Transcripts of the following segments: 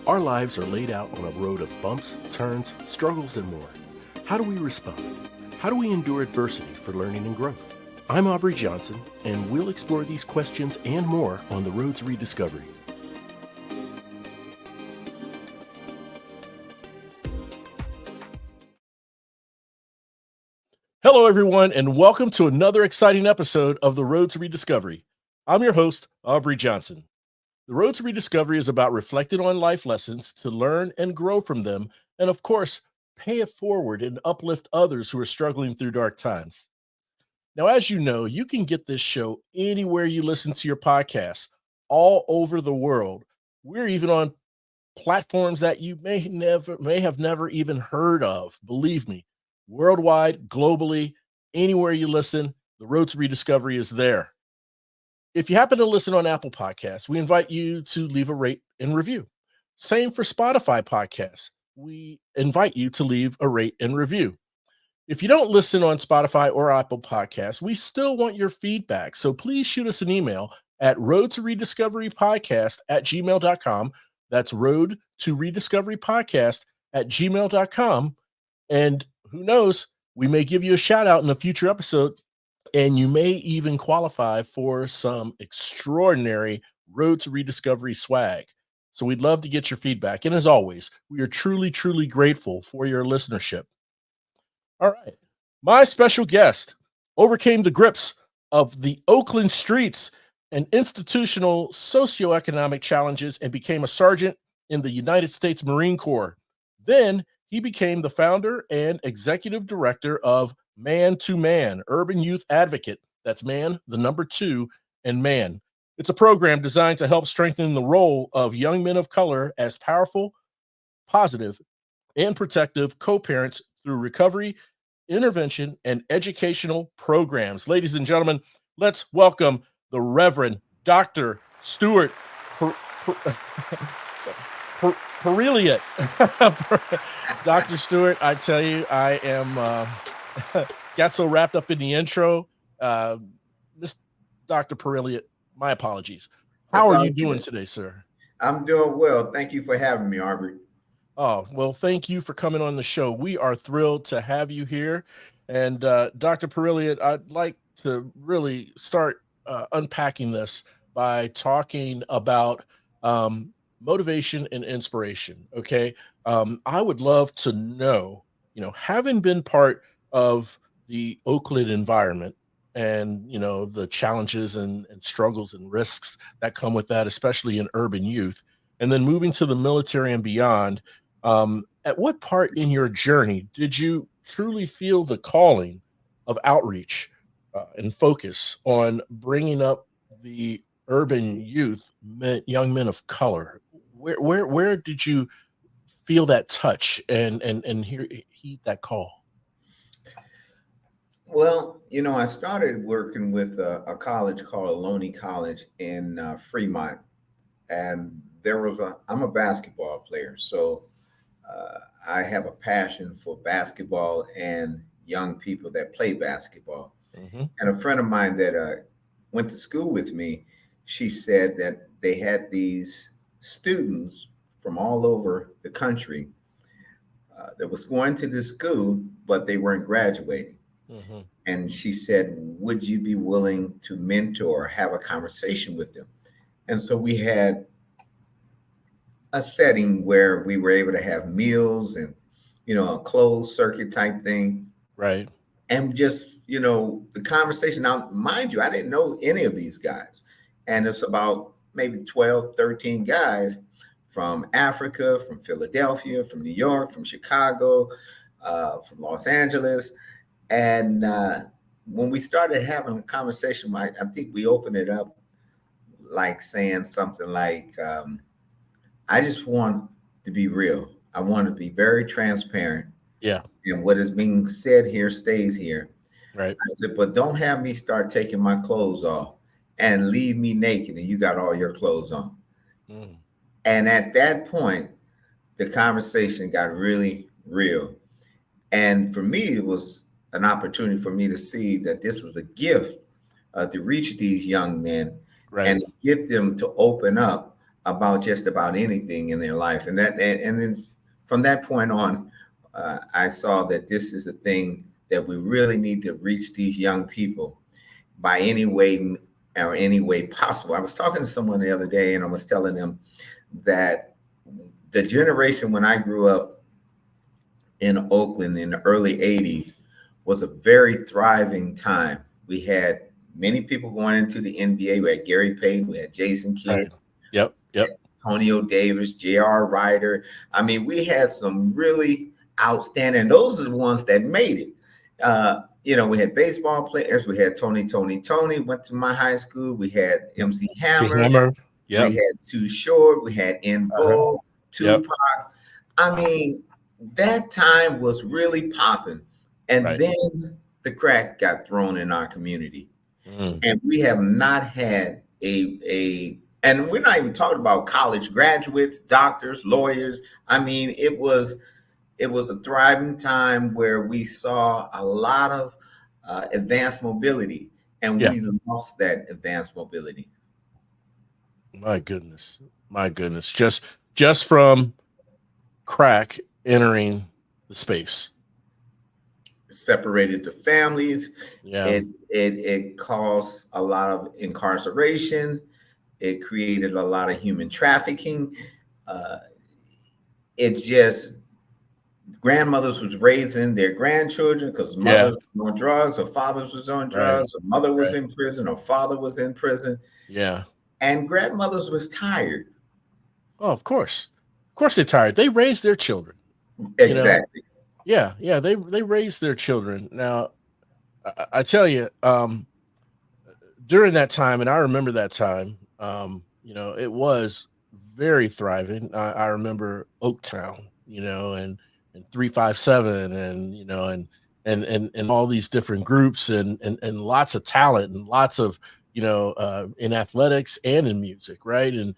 Our lives are laid out on a road of bumps, turns, struggles, and more. How do we respond? How do we endure adversity for learning and growth? I'm Aubrey Johnson, and we'll explore these questions and more on the Road to Rediscovery. Hello, everyone, and welcome to another exciting episode of the Road to Rediscovery. I'm your host, Aubrey Johnson. The Road to Rediscovery is about reflecting on life lessons to learn and grow from them, and of course, pay it forward and uplift others who are struggling through dark times. Now, as you know, you can get this show anywhere you listen to your podcasts, all over the world. We're even on platforms that you may have never even heard of. Believe me, worldwide, globally, anywhere you listen, the Road to Rediscovery is there. If you happen to listen on Apple Podcasts, we invite you to leave a rate and review. Same for Spotify podcasts. We invite you to leave a rate and review. If you don't listen on Spotify or Apple Podcasts, we still want your feedback. So please shoot us an email at roadtorediscoverypodcast@gmail.com. That's roadtorediscoverypodcast@gmail.com. And who knows, we may give you a shout out in a future episode, and you may even qualify for some extraordinary Road to Rediscovery swag. So we'd love to get your feedback. And as always, we are truly, truly grateful for your listenership. All right. My special guest overcame the grips of the Oakland streets and institutional socioeconomic challenges and became a sergeant in the United States Marine Corps. Then he became the founder and executive director of Man2Man, Urban Youth Advocate. That's man, the number 2, and man. It's a program designed to help strengthen the role of young men of color as powerful, positive, and protective co-parents through recovery, intervention, and educational programs. Ladies and gentlemen, let's welcome the Reverend Dr. Stewart Pirrilliat. Dr. Stewart, I tell you, I am got so wrapped up in the intro. Miss Dr. Pirrilliat, my apologies. How are you doing today, sir? I'm doing well. Thank you for having me, Aubrey. Oh, well, thank you for coming on the show. We are thrilled to have you here. And Dr. Pirrilliat, I'd like to really start unpacking this by talking about motivation and inspiration. Okay. I would love to know, having been part of the Oakland environment and, the challenges and struggles and risks that come with that, especially in urban youth, and then moving to the military and beyond. At what part in your journey did you truly feel the calling of outreach and focus on bringing up the urban youth, young men of color? Where did you feel that touch and heed that call? Well, I started working with a college called Loney College in Fremont, and I'm a basketball player, so I have a passion for basketball and young people that play basketball. Mm-hmm. And a friend of mine that went to school with me, she said that they had these students from all over the country that was going to this school, but they weren't graduating. Mm-hmm. And she said, would you be willing to mentor, have a conversation with them? And so we had a setting where we were able to have meals and, a closed circuit type thing. Right. And just, the conversation. Now, mind you, I didn't know any of these guys. And it's about maybe 12, 13 guys from Africa, from Philadelphia, from New York, from Chicago, from Los Angeles. And when we started having a conversation, I think we opened it up like saying something like, I just want to be real. I want to be very transparent. Yeah. And what is being said here stays here. Right. I said, but don't have me start taking my clothes off and leave me naked and you got all your clothes on. Mm. And at that point, the conversation got really real. And for me, it was an opportunity for me to see that this was a gift to reach these young men, right, and get them to open up about just about anything in their life. And then from that point on, I saw that this is a thing that we really need to reach these young people by any way or any way possible. I was talking to someone the other day, and I was telling them that the generation when I grew up in Oakland in the early 80s was a very thriving time. We had many people going into the NBA. We had Gary Payton, we had Jason Kidd, Right. Yep. Yep. Antonio Davis, J.R. Ryder. I mean, we had some really outstanding. Those are the ones that made it. We had baseball players. We had Tony went to my high school. We had MC The Hammer. Hammer. We Yep. had Too Short. We had In Vogue, Yep. Tupac. I mean, that time was really popping. And Right. then the crack got thrown in our community. And we have not had and we're not even talking about college graduates, doctors, lawyers. I mean, it was a thriving time where we saw a lot of advanced mobility, and Yeah. we lost that advanced mobility. My goodness. My goodness. Just from crack entering the space. Separated the families. Yeah. It caused a lot of incarceration. It created a lot of human trafficking. Uh, it just grandmothers was raising their grandchildren because Yeah. mothers were on drugs or fathers was on Right. drugs, or mother was Right. in prison or father was in prison, Yeah. and grandmothers was tired. Oh, of course. Of course they're tired. They raise their children, you know? Exactly. Yeah. Yeah. They raise their children. Now, I tell you, during that time, and I remember that time, it was very thriving. I remember Oaktown, and 357, and and all these different groups, and lots of talent, and lots of in athletics and in music, right? And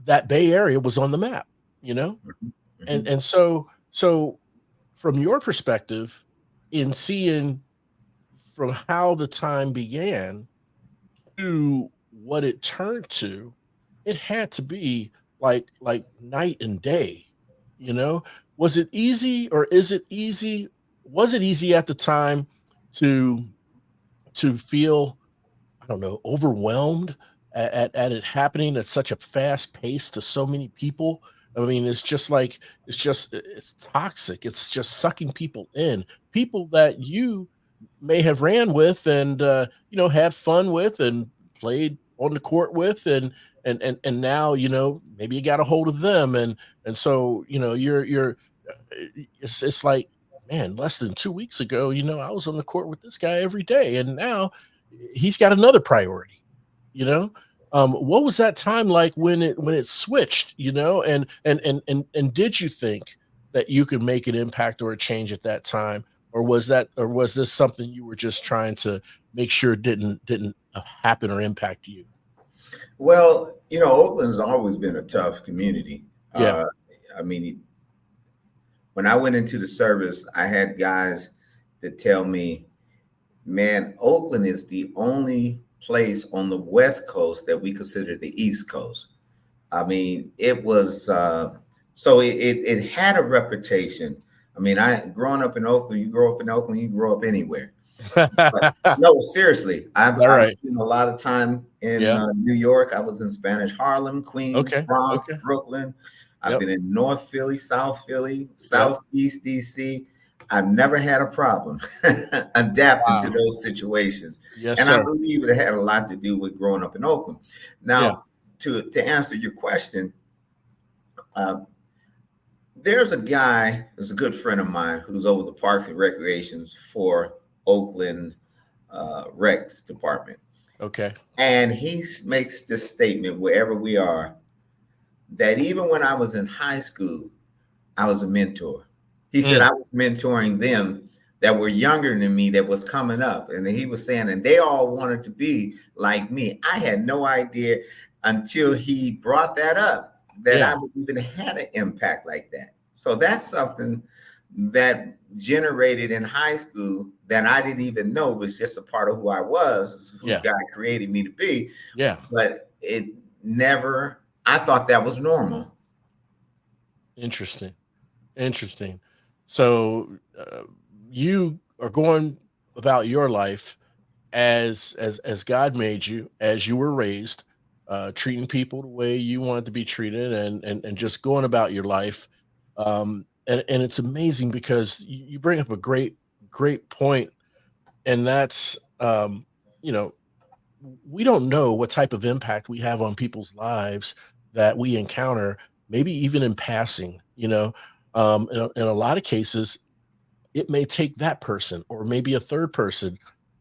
that Bay Area was on the map, you know, Mhm. and Mhm. and so from your perspective, in seeing from how the time began to what it turned to, it had to be like night and day, you know? Was it easy, or is it easy? Was it easy at the time to feel, I don't know, overwhelmed at it happening at such a fast pace to so many people? I mean, it's just like it's toxic. It's just sucking people in. People that you may have ran with, and had fun with, and played on the court with, and now maybe you got a hold of them, and so you're it's like, man, less than 2 weeks ago, I was on the court with this guy every day, and now he's got another priority, you know. What was that time like when it switched, and did you think that you could make an impact or a change at that time, or was this something you were just trying to make sure didn't happen or impact you? Well, Oakland's always been a tough community. Yeah. I mean, when I went into the service, I had guys that tell me, man, Oakland is the only place on the West Coast that we consider the East Coast. I mean, it was it had a reputation. I mean, I growing up in Oakland, you grow up in Oakland, you grow up anywhere. But no, seriously, All I've right. spent a lot of time in Yeah. New York. I was in Spanish Harlem, Queens, Okay. Bronx, Okay. Brooklyn. I've Yep. been in North Philly, Yep. Southeast DC. I've never had a problem adapting to Wow. those situations, Yes, and I sir. believe it had a lot to do with growing up in Oakland. Yeah. Now, to answer your question, uh, there's a guy who's a good friend of mine who's over the Parks and Recreations for Oakland Recs department. Okay. And he makes this statement wherever we are that even when I was in high school, I was a mentor. He said Mm, I was mentoring them that were younger than me that was coming up. And he was saying, and they all wanted to be like me. I had no idea until he brought that up that I yeah. would even had an impact like that. So that's something that generated in high school that I didn't even know was just a part of who I was, who Yeah. God created me to be. Yeah. But never, I thought that was normal. Interesting. Interesting. So you are going about your life as God made you, as you were raised, treating people the way you wanted to be treated, and just going about your life. And it's amazing because you bring up a great point, and that's you know we don't know what type of impact we have on people's lives that we encounter, maybe even in passing. In a lot of cases, it may take that person or maybe a third person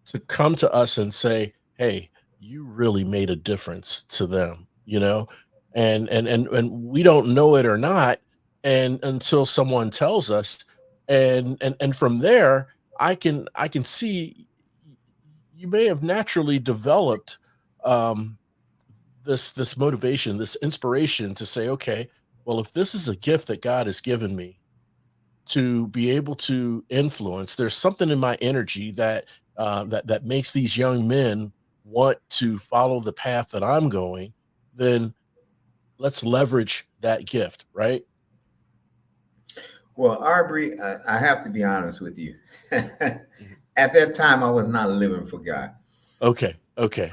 to come to us and say, "Hey, you really made a difference to them," and we don't know it or not, and until someone tells us, and from there, I can see you may have naturally developed um, this motivation, this inspiration to say, "Okay, well, if this is a gift that God has given me, to be able to influence. There's something in my energy that makes these young men want to follow the path that I'm going. Then let's leverage that gift, right?" Well, Arbery, I have to be honest with you. Mhm. At that time, I was not living for God, Okay. Okay.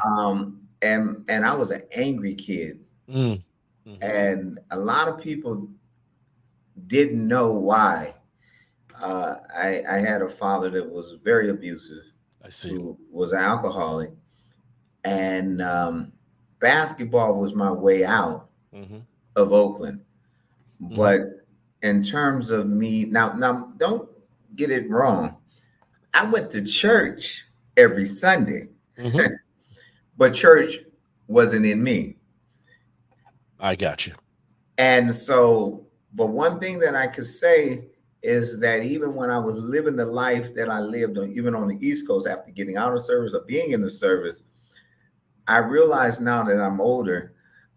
and I was an angry kid, Mm. Hmm. and a lot of people didn't know why. I had a father that was very abusive, I see. who was an alcoholic, and basketball was my way out Hmm. of Oakland. Hmm. But in terms of me, now don't get it wrong. I went to church every Sunday, Hmm. but church wasn't in me. I got you. And so, but one thing that I could say is that even when I was living the life that I lived on, even on the East Coast after getting out of service or being in the service, I realize now that I'm older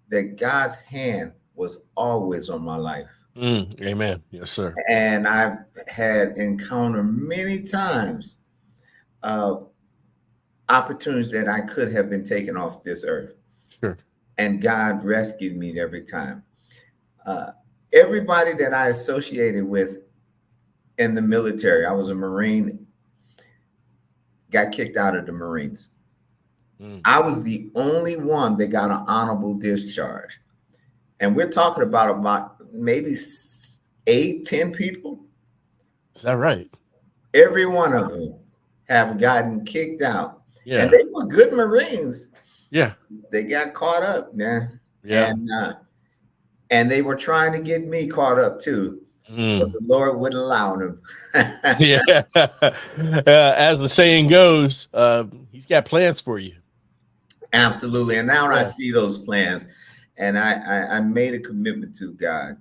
that God's hand was always on my life. Amen. Yes, sir. And I've had encountered many times of opportunities that I could have been taken off this earth. Sure. And God rescued me every time. Uh, Everybody that I associated with in the military, I was a Marine, got kicked out of the Marines. Mm. I was the only one that got an honorable discharge. And we're talking about maybe 8, 10 people. Is that right? Every one of them have gotten kicked out. And Yeah. they were good Marines. Yeah. They got caught up, man. Yeah. And they were trying to get me caught up too, but Mm. the Lord wouldn't allow them. Yeah. As the saying goes, he's got plans for you. Absolutely. And now I Yeah. see those plans, and I made a commitment to God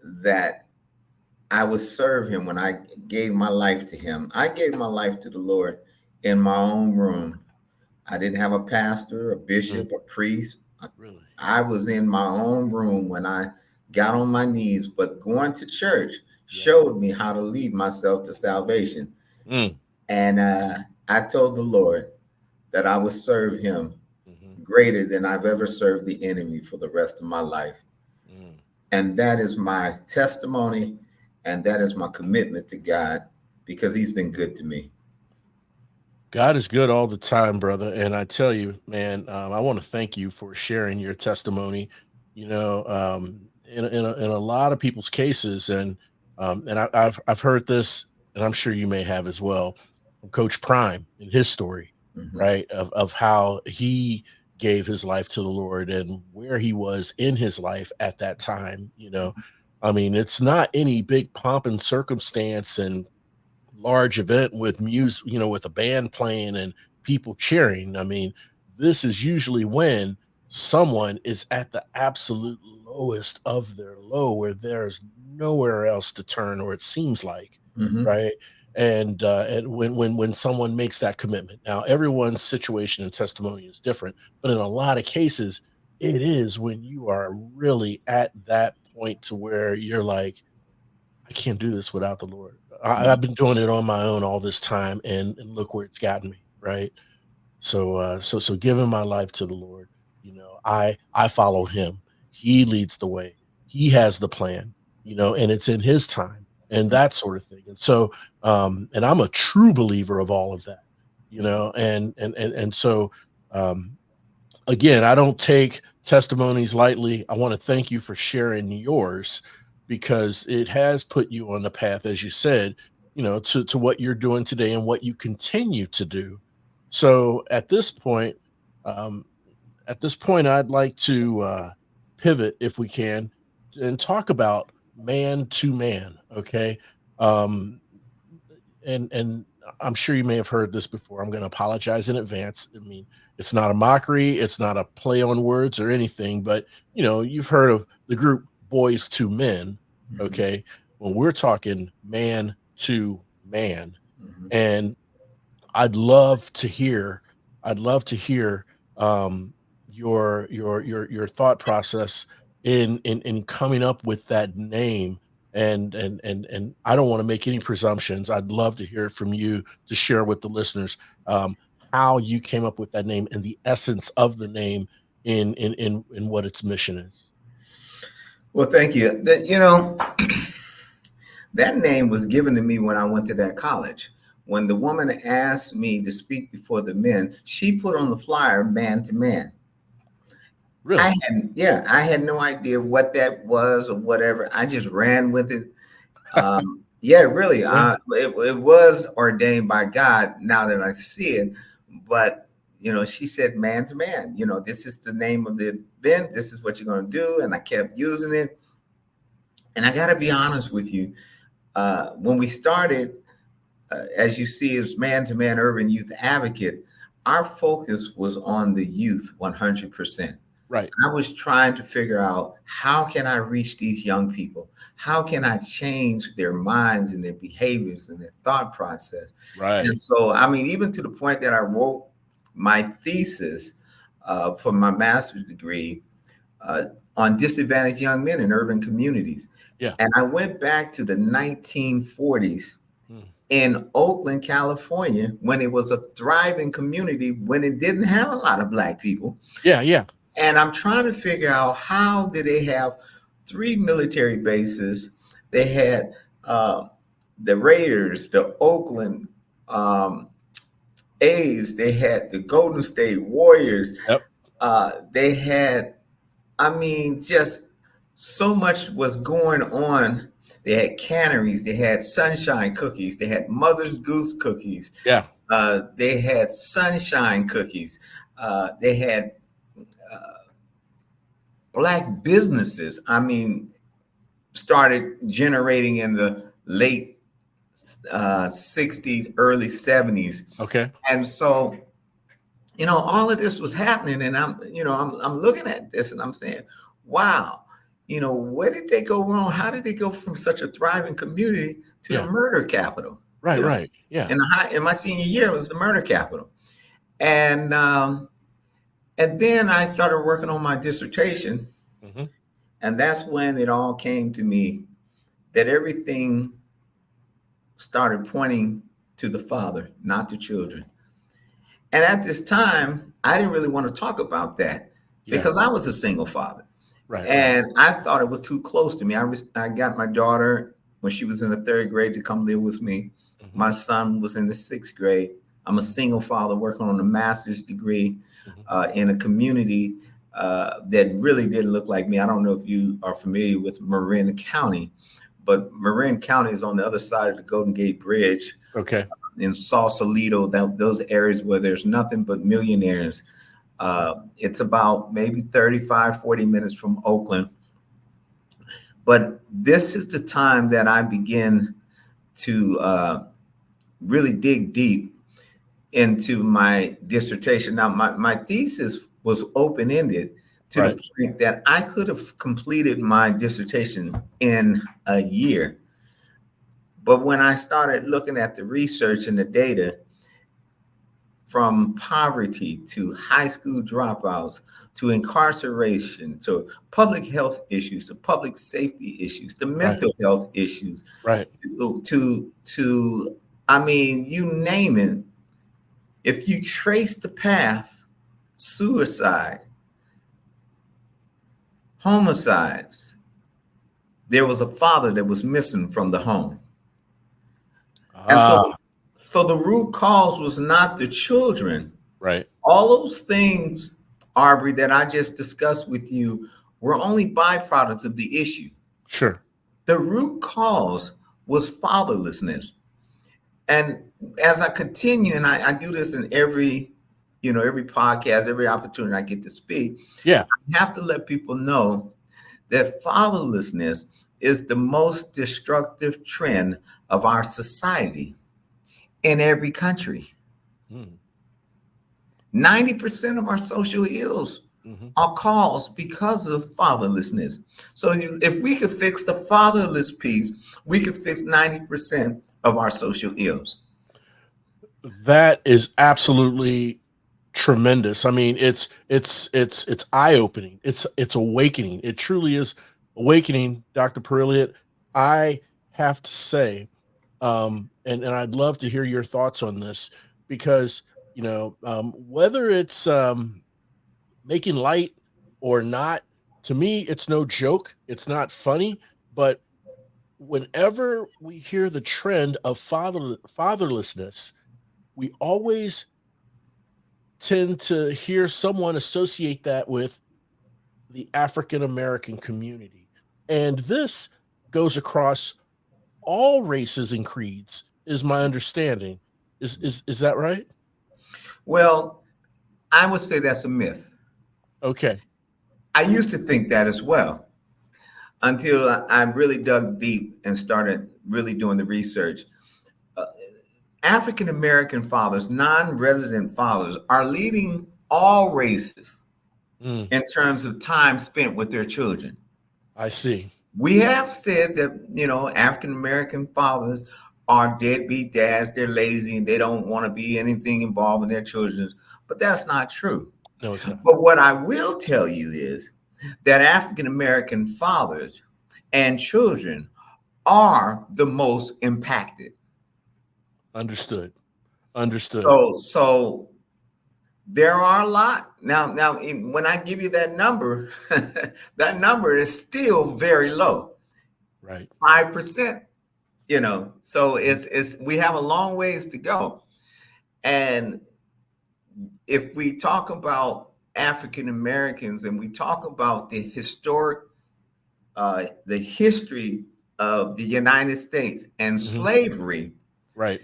that I would serve Him when I gave my life to Him. I gave my life to the Lord in my own room. I didn't have a pastor, a Mm. bishop, a priest. Really? I was in my own room when I got on my knees, but going to church Yeah. showed me how to lead myself to salvation. Mm. And I told the Lord that I would serve Him Mhm. greater than I've ever served the enemy for the rest of my life. Mm. And that is my testimony, and that is my commitment to God because He's been good to me. God is good all the time, brother. And I tell you, man, I want to thank you for sharing your testimony. In a lot of people's cases, and I've heard this, and I'm sure you may have as well, from Coach Prime in his story, Mhm. right? Of how he gave his life to the Lord and where he was in his life at that time. I mean, it's not any big pomp and circumstance and large event with music, with a band playing and people cheering. I mean, this is usually when someone is at the absolute lowest of their low, where there's nowhere else to turn, or it seems like, Mhm. right? And when someone makes that commitment, now everyone's situation and testimony is different, but in a lot of cases, it is when you are really at that point to where you're like, I can't do this without the Lord. I've been doing it on my own all this time, and look where it's gotten me, right? So giving my life to the Lord, I follow him. He leads the way. He has the plan, and it's in his time and that sort of thing. And so, and I'm a true believer of all of that, and so, um, again, I don't take testimonies lightly. I want to thank you for sharing yours because it has put you on the path, as you said, to what you're doing today and what you continue to do. So um, at this point, I'd like to pivot, if we can, and talk about man to man. Okay, um, and I'm sure you may have heard this before. I'm going to apologize in advance. I mean, it's not a mockery, it's not a play on words or anything, but you've heard of the group Boys to Men. Mhm. Okay, when we're talking man to man, Mhm. and I'd love to hear, I'd love to hear um, your thought process in coming up with that name. And I don't want to make any presumptions. I'd love to hear it from you to share with the listeners how you came up with that name and the essence of the name in what its mission is. Well, thank you. That name was given to me when I went to that college. When the woman asked me to speak before the men, she put on the flyer man to man. Really? I had no idea what that was or whatever. I just ran with it. Yeah, really. Yeah. It was ordained by God now that I see it. But, she said man to man, this is the name of the event. This is what you're going to do. And I kept using it. And I got to be honest with you. When we started, as you see, as Man to Man Urban Youth Advocate, our focus was on the youth 100%. Right. I was trying to figure out how can I reach these young people? How can I change their minds and their behaviors and their thought process? And Right. so, I mean, even to the point that I wrote my thesis for my master's degree uh, on disadvantaged young men in urban communities. Yeah. And I went back to the 1940s Mm. in Oakland, California, when it was a thriving community, when it didn't have a lot of Black people. Yeah. Yeah. And I'm trying to figure out how did they have 3 military bases? They had the Raiders, the Oakland um, A's, they had the Golden State Warriors, Yep. they had, I mean, just so much was going on. They had canneries, they had sunshine cookies, they had Mother's Goose cookies, Yeah. they had sunshine cookies, they had Black businesses. I mean, started generating in the late 60s, early 70s. Okay. And so, all of this was happening. And I'm looking at this and I'm saying, wow, where did they go wrong? How did they go from such a thriving community to the Yeah. murder capital? Right. Right. Yeah. In my senior year, it was the murder capital. And then I started working on my dissertation. Hmm. And that's when it all came to me that everything started pointing to the father, not the children. And at this time, I didn't really want to talk about that Yeah. because I was a single father. Right. Right. And I thought it was too close to me. I got my daughter when she was in the 3rd grade to come live with me. Hmm. My son was in the 6th grade. I'm a single father working on a master's degree Hmm. in a community that really didn't look like me. I don't know if you are familiar with Marin County, but Marin County is on the other side of the Golden Gate Bridge Okay. in Sausalito, those areas where there's nothing but millionaires. It's about maybe 35, 40 minutes from Oakland. But this is the time that I begin to really dig deep into my dissertation. Now, my thesis was open ended to the Right. point that I could have completed my dissertation in a year. But when I started looking at the research and the data, from poverty to high school dropouts to incarceration to public health issues to public safety issues to Right. mental health issues Right. to I mean, you name it. If you trace the path, suicide, homicides. There was a father that was missing from the home. And Ah, so the root cause was not the children. right. All those things, Aubrey, that I just discussed with you were only byproducts of the issue. Sure. The root cause was fatherlessness. And as I continue, and I do this in every podcast, every opportunity I get to speak, Yeah. I have to let people know that fatherlessness is the most destructive trend of our society in every country. Mm, 90% of our social ills hmm. are caused because of fatherlessness. So if we could fix the fatherless piece, we could fix 90% of our social ills. That is absolutely tremendous. I mean, it's eye-opening. It's awakening. It truly is awakening, Dr. Pirrilliat. I have to say, and I'd love to hear your thoughts on this because whether it's making light or not, to me, it's no joke. It's not funny, but whenever we hear the trend of fatherlessness, we always tend to hear someone associate that with the African American community. And this goes across all races and creeds, is my understanding. Is that right? Well, I would say that's a myth. Okay. I used to think that as well until I really dug deep and started really doing the research. Uh, African American fathers, non resident fathers, are leading all races Mm, in terms of time spent with their children. I see. We have said that, African American fathers are deadbeat dads, they're lazy, and they don't want to be anything involved in their children, but that's not true. No, it's not. But what I will tell you is that African American fathers and children are the most impacted. Understood. Understood. So there are a lot. Now, when I give you that number, that number is still very low, Right. 5%. So it's we have a long ways to go. And if we talk about African Americans and we talk about the history of the United States and Hmm. slavery, Right.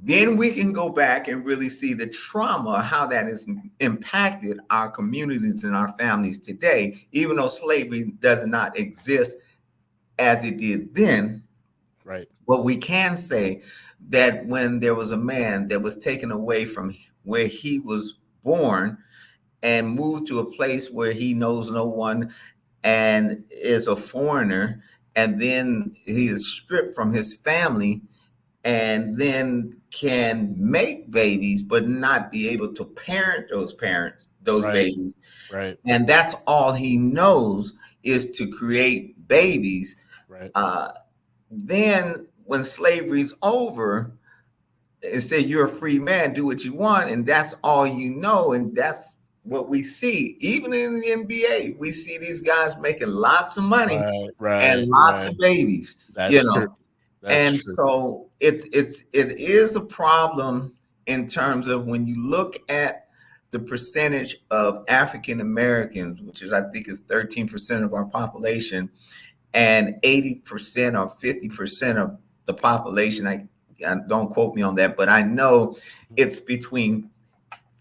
then we can go back and really see the trauma, how that has impacted our communities and our families today, even though slavery does not exist as it did then. Right. But we can say that when there was a man that was taken away from where he was born and moved to a place where he knows no one and is a foreigner, and then he is stripped from his family and then can make babies but not be able to parent those Right. babies, Right. and that's all he knows is to create babies. Right. Then when slavery's over, it said you're a free man, do what you want, and that's all you know. And that's what we see. Even in the NBA, we see these guys making lots of money Right. and Right. lots Right. of babies, you That's true. know. That's And true. so it is a problem in terms of when you look at the percentage of African Americans, which is I think is 13% of our population, and 80% or 50% of the population. I don't quote me on that, but I know it's between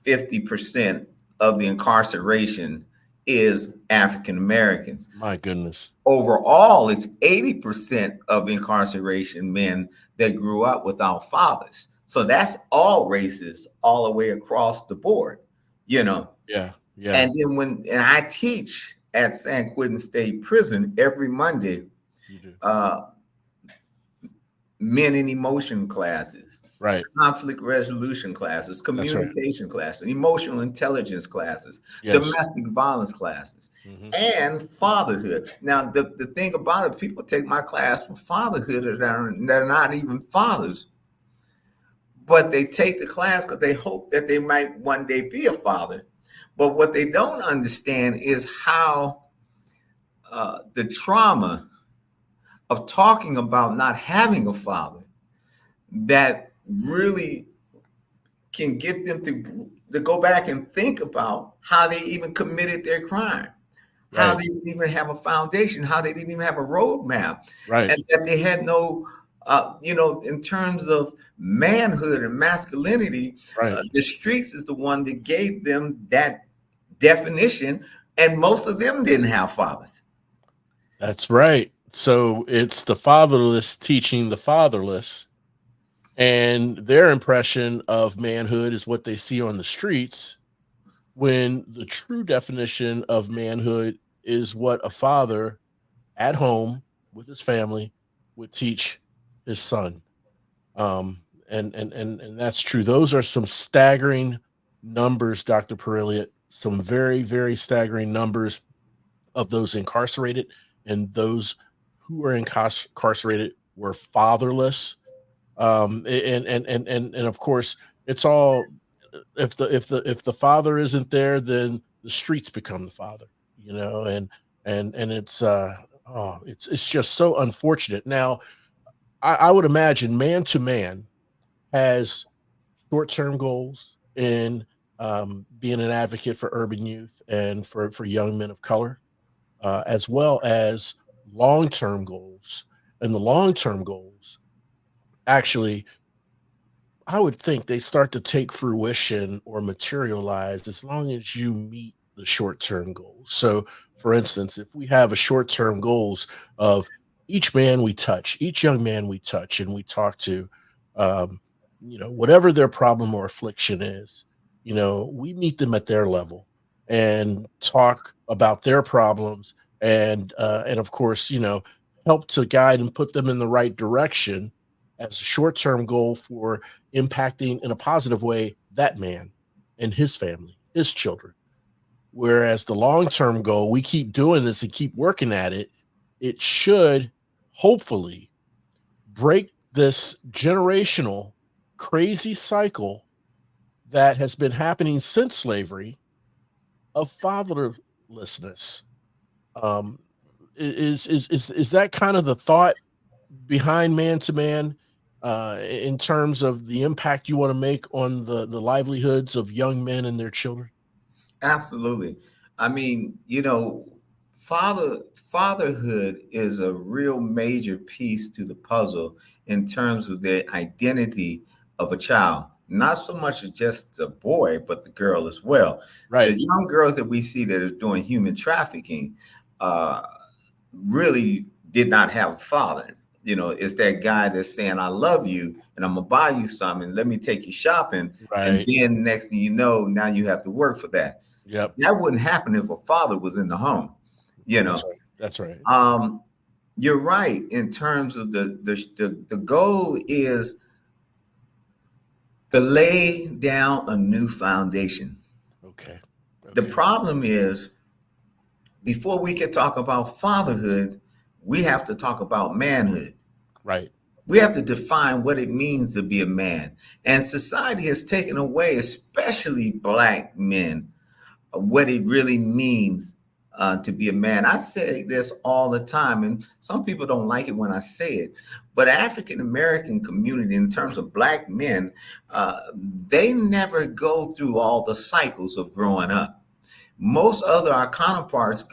50% of the incarceration is African Americans. My goodness. Overall, it's 80% of incarceration men that grew up without fathers. So that's all races, all the way across the board, you know. Yeah. Yeah. And then and I teach at San Quentin State Prison every Monday, You do. uh, men in emotion classes, Right. conflict resolution classes, That's right. communication classes, emotional intelligence classes, Yes. domestic violence classes, Hmm. and fatherhood. Now, the thing about it, people take my class for fatherhood and they're not even fathers, but they take the class because they hope that they might one day be a father. But what they don't understand is how the trauma of talking about not having a father that really can get them to go back and think about how they even committed their crime, how Right. they didn't even have a foundation, how they didn't even have a roadmap, Right. and that they had no, in terms of manhood and masculinity, Right. the streets is the one that gave them that definition, and most of them didn't have fathers. That's right. So it's the fatherless teaching the fatherless, and their impression of manhood is what they see on the streets, when the true definition of manhood is what a father at home with his family would teach his son. And that's true. Those are some staggering numbers, Dr. Pirrilliat. Some very, very staggering numbers of those incarcerated, and those who were incarcerated were fatherless. And of course, it's all, if the father isn't there, then the streets become the father, and it's it's just so unfortunate. Now, I would imagine Man2Man has short-term goals in being an advocate for urban youth and for young men of color, as well as long-term goals. And the long-term goals, actually, I would think they start to take fruition or materialize as long as you meet the short-term goals. So, for instance, if we have a short-term goals of each man we touch, each young man we touch, and we talk to, um, whatever their problem or affliction is, we meet them at their level and talk about their problems, and of course, help to guide and put them in the right direction as a short-term goal for impacting in a positive way that man and his family, his children. Whereas the long-term goal, we keep doing this and keep working at it, it should hopefully break this generational crazy cycle that has been happening since slavery of fatherlessness. Um, is that kind of the thought behind Man2Man, in terms of the impact you want to make on the livelihoods of young men and their children? Absolutely. I mean, fatherhood is a real major piece to the puzzle in terms of the identity of a child. Not so much as just the boy, but the girl as well. The Right. young girls that we see that are doing human trafficking uh, really did not have a father. It's that guy that's saying, I love you and I'm gonna buy you something. Let me take you shopping. And Right. then next thing you know, now you have to work for that. Yep. That wouldn't happen if a father was in the home. You That's know, right. That's right. um, you're right in terms of the goal is to lay down a new foundation. Okay. The Okay. problem is before we can talk about fatherhood, we have to talk about manhood. Right. We have to define what it means to be a man. And society has taken away, especially black men, what it really means to be a man. I say this all the time, and some people don't like it when I say it, but African American community, in terms of black men, they never go through all the cycles of growing up. Most other our counterparts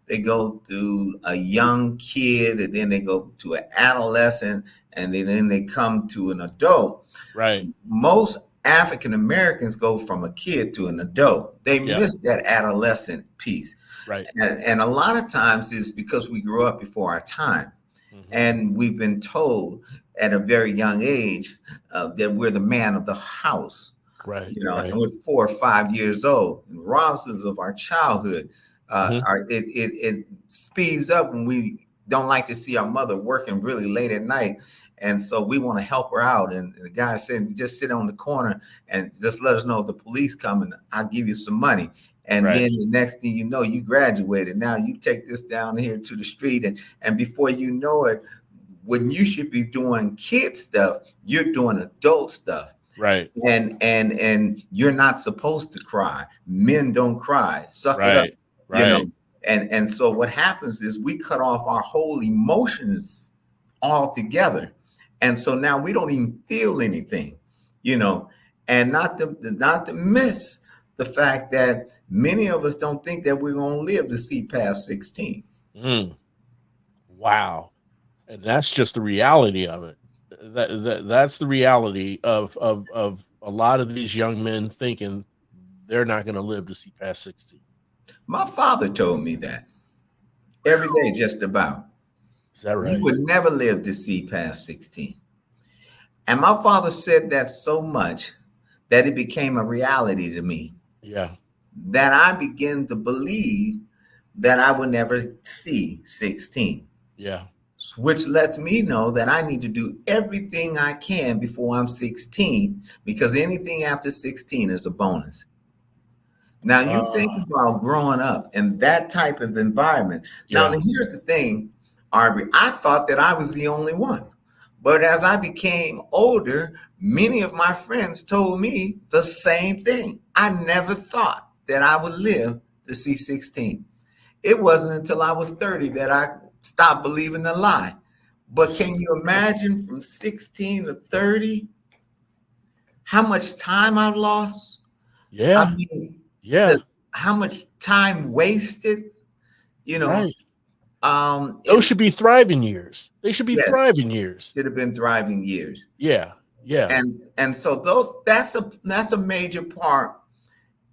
they go through a young kid, and then they go to an adolescent, and then they come to an adult. Right. Most African Americans go from a kid to an adult. They Yeah. miss that adolescent piece. Right. And a lot of times it's because we grew up before our time. Hmm. And we've been told at a very young age that we're the man of the house, Right. and Right. we're 4 or 5 years old. And robs us of our childhood. Hmm. It speeds up when we don't like to see our mother working really late at night. And so we want to help her out. And the guy said, just sit on the corner and just let us know if the police coming. I'll give you some money. And Right. then the next thing you know, you graduated. Now you take this down here to the street. And before you know it, when you should be doing kid stuff, you're doing adult stuff. Right. And you're not supposed to cry. Men don't cry. Suck it up, Right. you know. Right. And so what happens is we cut off our whole emotions altogether. And so now we don't even feel anything, you know, and not to miss the fact that many of us don't think that we're going to live to see past 16. Mm, wow. And that's just the reality of it. That's the reality of a lot of these young men thinking they're not going to live to see past 16. My father told me that every day, just about. Is that You right? would never live to see past 16. And my father said that so much that it became a reality to me, Yeah. that I began to believe that I would never see 16, Yeah. which lets me know that I need to do everything I can before I'm 16, because anything after 16 is a bonus. Now, you think Uh, about growing up in that type of environment. Now, yeah. here's the thing, Arby. I thought that I was the only one. But as I became older, many of my friends told me the same thing. I never thought that I would live to see 16. It wasn't until I was 30 that I stopped believing the lie. But can you imagine from 16 to 30 how much time I've lost? I Yeah. mean, Yeah. the how much time wasted, you know. Right. Those It should be thriving years. They should be Yes, thriving years. should have been thriving years. Yeah. Yeah. And so that's a major part.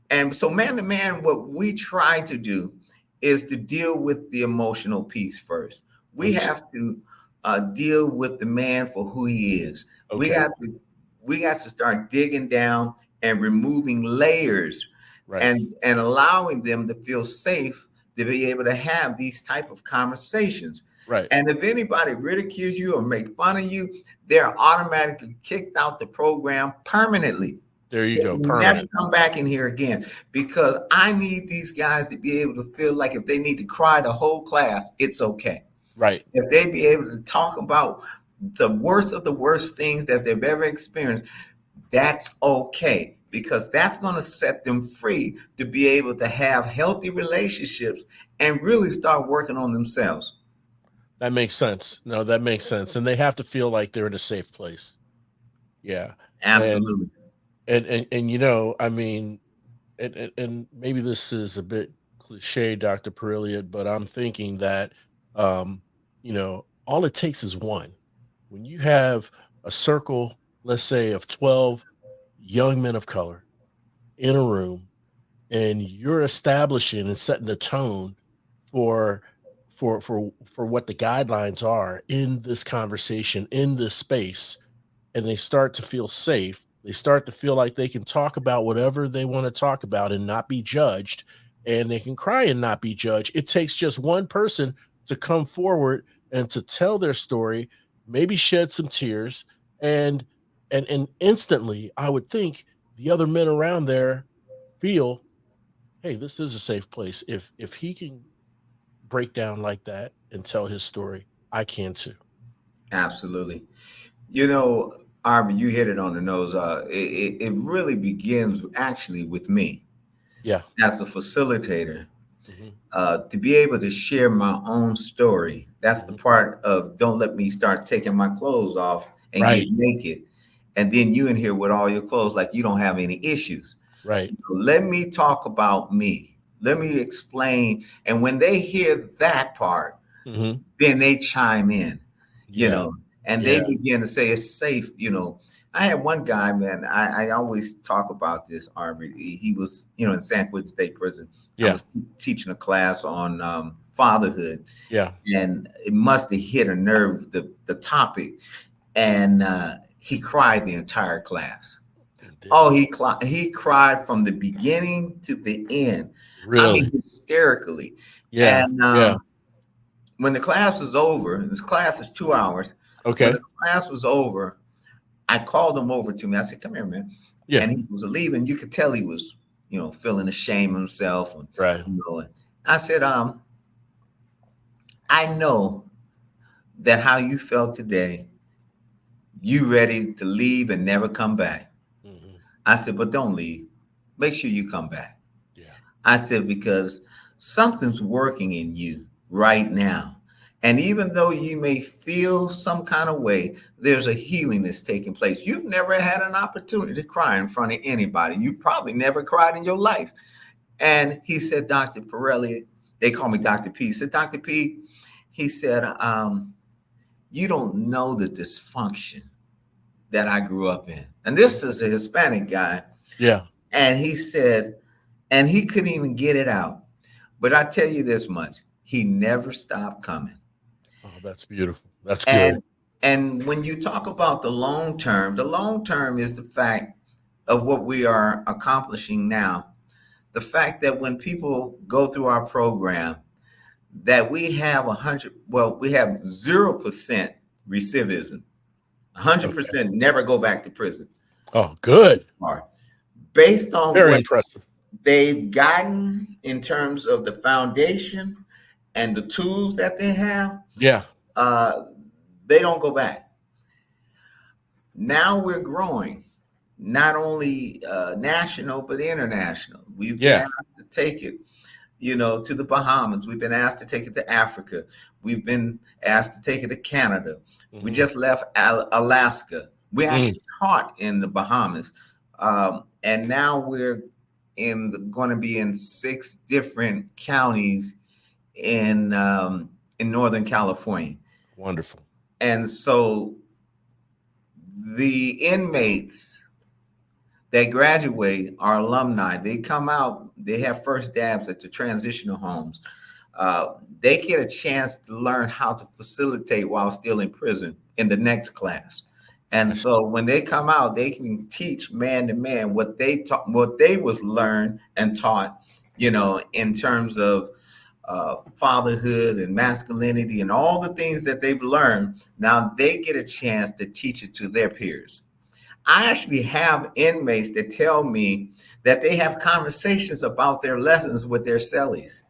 And so man to man, what we try to do is to deal with the emotional piece first. We Understood. have to deal with the man for who he is. We Okay. got to start digging down and removing layers, Right. and allowing them to feel safe to be able to have these type of conversations. Right. And if anybody ridicules you or make fun of you, they're automatically kicked out the program permanently. There you They go. can never Permanent. come back in here again, because I need these guys to be able to feel like if they need to cry the whole class, it's okay. Right. If they be able to talk about the worst of the worst things that they've ever experienced, that's okay, because that's going to set them free to be able to have healthy relationships and really start working on themselves. That makes sense. No, that makes sense. And they have to feel like they're in a safe place. Yeah. And Absolutely. and you know, I mean, and maybe this is a bit cliche, Dr. Pirrilliat, but I'm thinking that you know, all it takes is one. When you have a circle, let's say of 12 young men of color in a room, and you're establishing and setting the tone for for what the guidelines are in this conversation, in this space, and they start to feel safe. They start to feel like they can talk about whatever they want to talk about and not be judged, and they can cry and not be judged. It takes just one person to come forward and to tell their story, maybe shed some tears, and and instantly, I would think the other men around there feel, hey, this is a safe place. If he can break down like that and tell his story, I can too. Absolutely. You know, Arby, you hit it on the nose. It really begins actually with me Yeah. as a facilitator, Hmm. to be able to share my own story. That's the Hmm. part of don't let me start taking my clothes off and get Right. naked. And then you in here with all your clothes like you don't have any issues. Right. Let me talk about me. Let me explain. And when they hear that part, Hmm. then they chime in, you Yeah. know, and they Yeah. begin to say it's safe. I had one guy, man, I always talk about this, Arby. He was, in San Quentin State Prison. I Yeah. was teaching a class on fatherhood, Yeah. and it must have hit a nerve, the topic. And he cried the entire class. It did. Oh, he cried from the beginning to the end. I mean, Really? hysterically. Yeah. And Yeah. when the class was over, this class is 2 hours. When Okay. the class was over, I called him over to me. I said, "Come here, man." Yeah. And he was leaving. You could tell he was, feeling ashamed of himself. And, Right. and I said, I know that how you felt today, you ready to leave and never come back. Hmm. I said, but don't leave. Make sure you come back. Yeah. I said, because something's working in you right now. And even though you may feel some kind of way, there's a healing that's taking place. You've never had an opportunity to cry in front of anybody. You probably never cried in your life. And he said, Dr. Pirrilliat, they call me Dr. P. He said, Dr. P, he said, you don't know the dysfunction that I grew up in. And this is a Hispanic guy. Yeah. And he said, and he couldn't even get it out. But I tell you this much, he never stopped coming. Oh, that's beautiful. That's And good. and when you talk about the long term is the fact of what we are accomplishing now. The fact that when people go through our program, that we have we have 0% recidivism, 100% never go back to prison. Oh, good. Based on Very what impressive. they've gotten in terms of the foundation and the tools that they have, Yeah. they don't go back. Now we're growing, not only national but international. We've been asked to take it, to the Bahamas. We've been asked to take it to Africa. We've been asked to take it to Canada. We just left Alaska. We actually taught in the Bahamas, and now we're going to be in 6 different counties in Northern California. Wonderful. And so the inmates that graduate are alumni. They come out, they have first dabs at the transitional homes. They get a chance to learn how to facilitate while still in prison in the next class. And so when they come out, they can teach man-to-man what they taught, what they was learned and taught, in terms of fatherhood and masculinity and all the things that they've learned. Now they get a chance to teach it to their peers. I actually have inmates that tell me that they have conversations about their lessons with their cellies.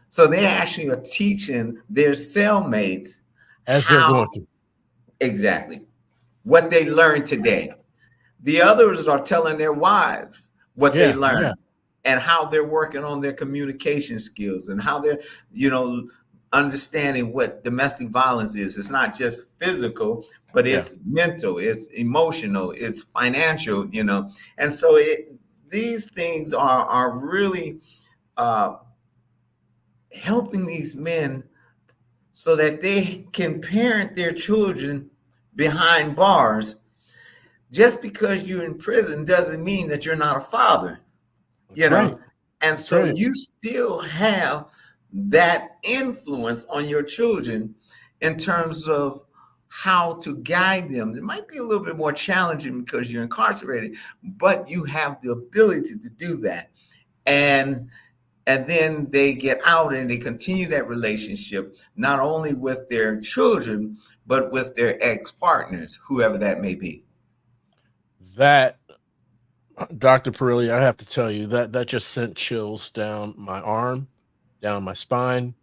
So they actually are teaching their cellmates as they're going through. Exactly. What they learned today. The others are telling their wives what they learned and how they're working on their communication skills and how they're, understanding what domestic violence is. It's not just physical, but it's mental, it's emotional, it's financial, And so these things are really helping these men so that they can parent their children behind bars. Just because you're in prison doesn't mean that you're not a father, Right. And so you still have that influence on your children in terms of how to guide them. It might be a little bit more challenging because you're incarcerated, but you have the ability to do that. And then they get out and they continue that relationship, not only with their children, but with their ex-partners, whoever that may be. That, Dr. Pirrilliat, I have to tell you, that just sent chills down my arm, down my spine.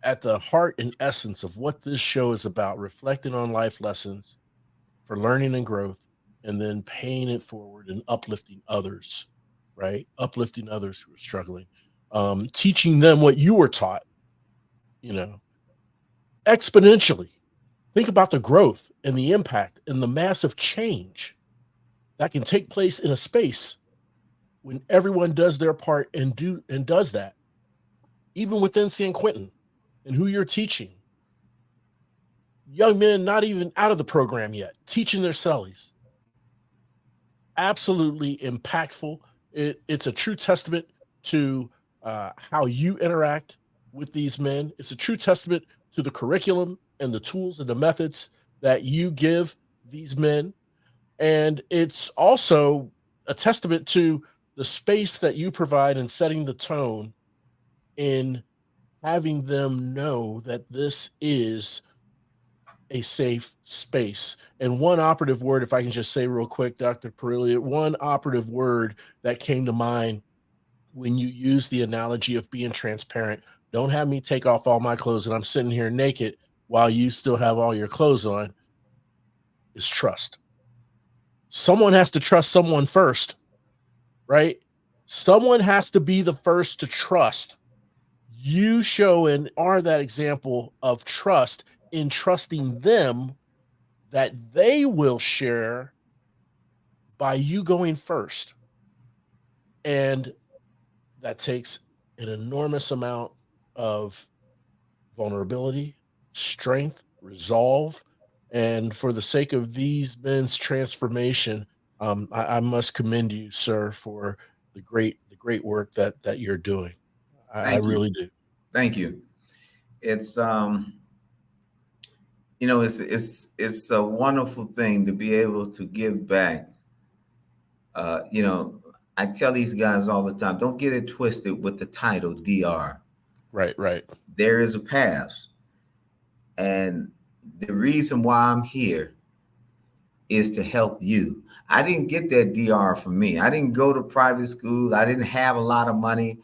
At the heart and essence of what this show is about, reflecting on life lessons for learning and growth, and then paying it forward and uplifting others, right? Uplifting others who are struggling, teaching them what you were taught, exponentially. Think about the growth and the impact and the massive change that can take place in a space when everyone does their part and does that, even within San Quentin and who you're teaching. Young men not even out of the program yet, teaching their cellies. Absolutely impactful. It's a true testament to how you interact with these men. It's a true testament to the curriculum and the tools and the methods that you give these men. And it's also a testament to the space that you provide in setting the tone in having them know that this is a safe space. And one operative word, if I can just say real quick, Dr. Pirrilliat, one operative word that came to mind when you use the analogy of being transparent. Don't have me take off all my clothes and I'm sitting here naked while you still have all your clothes on, is trust. Someone has to trust someone first, right? Someone has to be the first to trust. You show and are that example of trust in trusting them that they will share by you going first. And that takes an enormous amount of vulnerability, strength, resolve. And for the sake of these men's transformation, I must commend you, sir, for the great work that you're doing. I Thank you. really do. Thank you. It's it's a wonderful thing to be able to give back. You know, I tell these guys all the time, don't get it twisted with the title DR. Right, right, There is a past. And the reason why I'm here is to help you. I didn't get that DR for me. I didn't go to private schools. I didn't have a lot of money.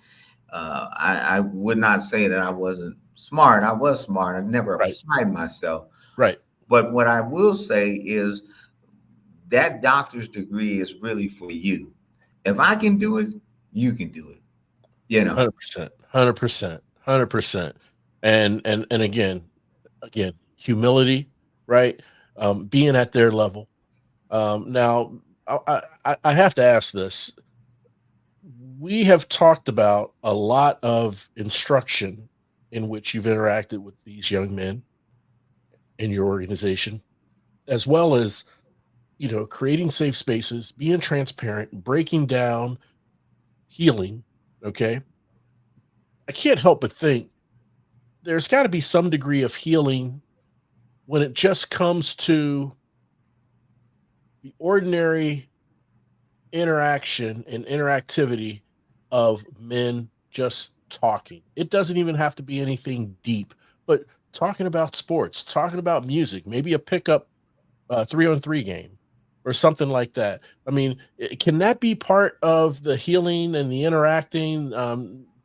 I would not say that I wasn't smart. I was smart. I never right, applied myself. right. But what I will say is that doctor's degree is really for you. If I can do it, you can do it. You know. 100%, 100%, 100%. And again, humility, right? Being at their level. Now, I have to ask this. We have talked about a lot of instruction in which you've interacted with these young men in your organization, as well as creating safe spaces, being transparent, breaking down, healing. Okay, I can't help but think there's got to be some degree of healing when it just comes to the ordinary interaction and interactivity of men just talking. It doesn't even have to be anything deep, but talking about sports, talking about music, maybe a pickup 3-on-3 game or something like that. I mean, can that be part of the healing and the interacting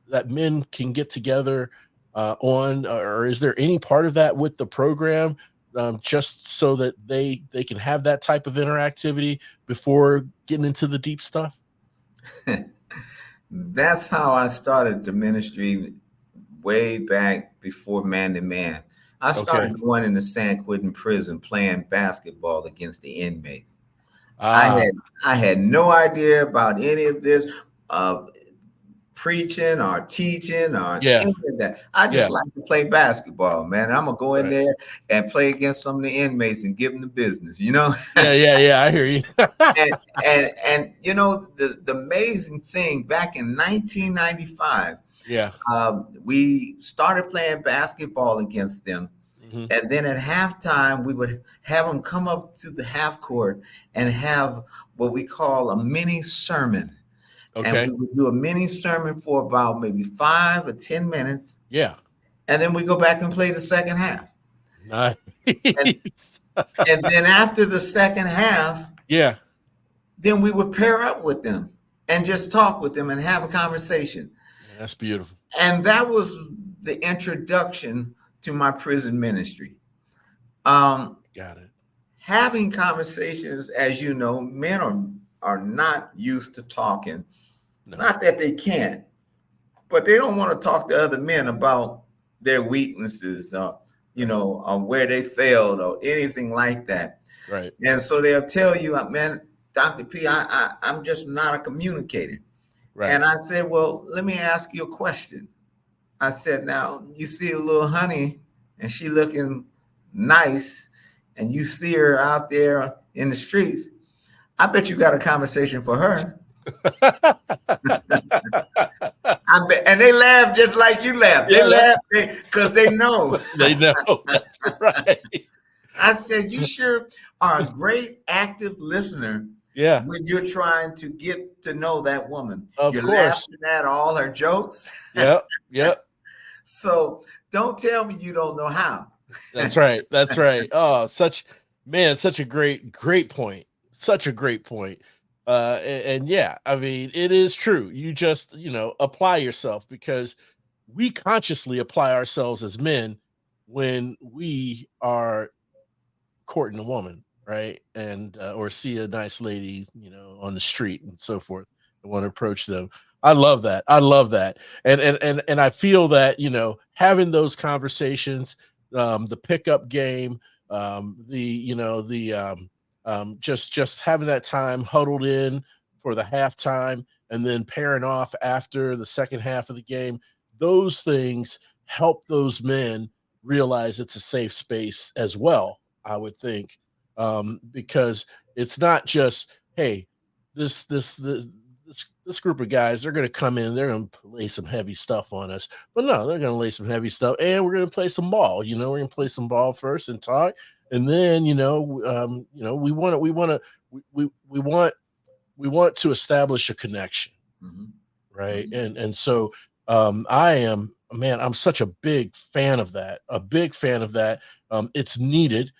that men can get together on, or is there any part of that with the program, just so that they can have that type of interactivity before getting into the deep stuff? That's how I started the ministry way back before Man2Man. I Okay. started going into San Quentin prison playing basketball against the inmates. I Ah, had I had no idea about any of this uh, preaching or teaching or yeah, any of that. I just yeah, like to play basketball, man. I'm gonna go in right. there and play against some of the inmates and give them the business, you know. Yeah, yeah, yeah. I hear you. and you know the amazing thing back in 1995, Yeah. we started playing basketball against them. Hmm. And then at halftime, we would have them come up to the half court and have what we call a mini sermon. And we Okay. would do a mini sermon for about maybe 5 or 10 minutes. Yeah. And then we go back and play the second half. Nice. And, and then after the second half, Yeah. then we would pair up with them and just talk with them and have a conversation. Man, that's beautiful. And that was the introduction to my prison ministry. Um, Got it. Having conversations, as you know, men are not used to talking. No. Not that they can't, but they don't want to talk to other men about their weaknesses, Right. where they failed or anything like that. Right. And so they'll tell you, man, Dr. P, I'm just not a communicator. Right. And I said, well, let me ask you a question. I said, now you see a little honey and she looking nice and you see her out there in the streets. I bet you got a conversation for her. I bet, and they laugh just like you laugh. They Yeah, laugh because they know. they know. That's right. I said, you sure are a great active listener Yeah, when you're trying to get to know that woman. of You're course. laughing at all her jokes. Yep. Yep. So don't tell me you don't know how. That's right. That's right. Oh, such a great point. Such a great point. And yeah, I mean, it is true. You just, apply yourself, because we consciously apply ourselves as men when we are courting a woman, right? And or see a nice lady, on the street and so forth, and want to approach them. I love that. I love that. And I feel that, having those conversations, the pickup game, just having that time huddled in for the halftime and then pairing off after the second half of the game, those things help those men realize it's a safe space as well, I would think. Because it's not just, hey, this group of guys, they're going to come in, they're going to lay some heavy stuff on us. But no, they're going to lay some heavy stuff, and we're going to play some ball. We're going to play some ball first and talk, and then we want to establish a connection, Mm-hmm. right? Mm-hmm. And so I'm such a big fan of that. A big fan of that. It's needed.